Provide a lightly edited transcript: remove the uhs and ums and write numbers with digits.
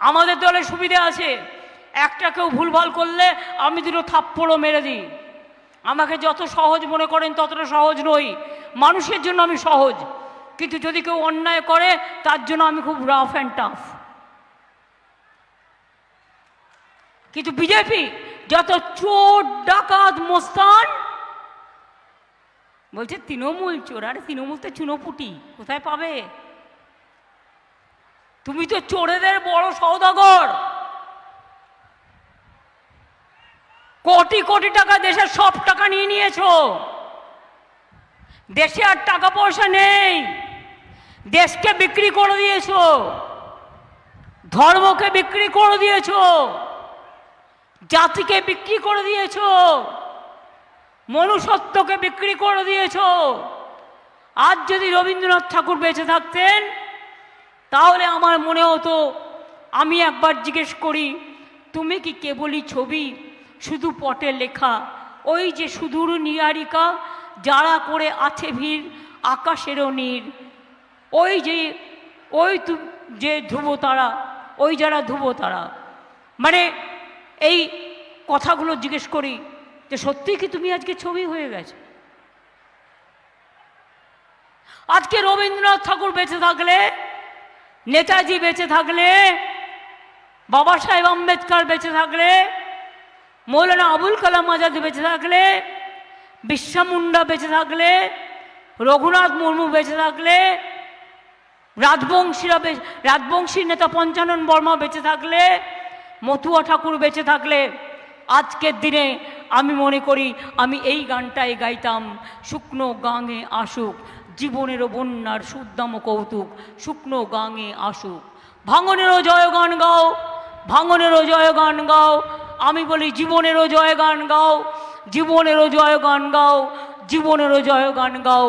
আমাদের দলে সুবিধা আছে, একটা কেউ ভুলভাল করলে আমি দুটো থাপ্পড়ও মেরে দিই। আমাকে যত সহজ মনে করেন ততটা সহজ নই, মানুষের জন্য আমি সহজ, কিন্তু যদি কেউ অন্যায় করে তার জন্য আমি খুব রাফ অ্যান্ড টাফ। কিন্তু বিজেপি যত চোর ডাকাত মোস্তান বলছে তৃণমূল চোর। আরে তৃণমূল তো চুনোপুটি, কোথায় পাবে? তুমি তো চোরেদের বড় সওদাগর। কোটি কোটি টাকা দেশের সব টাকা নিয়ে নিয়েছো। দেশে আর টাকা পয়সা নেই, দেশকে বিক্রি করে দিয়েছো, ধর্মকে বিক্রি করে দিয়েছো, জাতিকে বিক্রি করে দিয়েছো, মনুষ্যত্বকে বিক্রি করে দিয়েছো। আজ যদি রবীন্দ্রনাথ ঠাকুর বেঁচে থাকতেন তাহলে আমার মনে হতো, আমি একবার জিজ্ঞেস করি, তুমি কি কেবলই ছবি, শুধু পটে লেখা, ওই যে সুদূর নিয়ারিকা, যারা করে আছে ভিড় আকাশেরও নীর, ওই যে ধ্রুবতারা, ওই যারা ধ্রুবতারা। মানে এই কথাগুলো জিজ্ঞেস করি যে সত্যি কি তুমি আজকে ছবি হয়ে গেছে? আজকে রবীন্দ্রনাথ ঠাকুর বেঁচে থাকলে, নেতাজি বেঁচে থাকলে, বাবা সাহেব আম্বেদকর বেঁচে থাকলে, মৌলানা আবুল কালাম আজাদ বেঁচে থাকলে, বিরসা মুন্ডা বেঁচে থাকলে, রঘুনাথ মুর্মু বেঁচে থাকলে, রাজবংশী নেতা পঞ্চানন বর্মা বেঁচে থাকলে, মতুয়া ঠাকুর বেঁচে থাকলে, আজকের দিনে আমি মনে করি আমি এই গানটাই গাইতাম, শুকনো গাঙে আসুক জীবনেরও বন্যার সুদ্দাম কৌতুক, শুকনো গাঙে আসুক। ভাঙনেরও জয়গান গাও, ভাঙনেরও জয়গান গাও। আমি বলি জীবনেরও জয়গান গাও, জীবনেরও জয়গান গাও, জীবনেরও জয়গান গাও।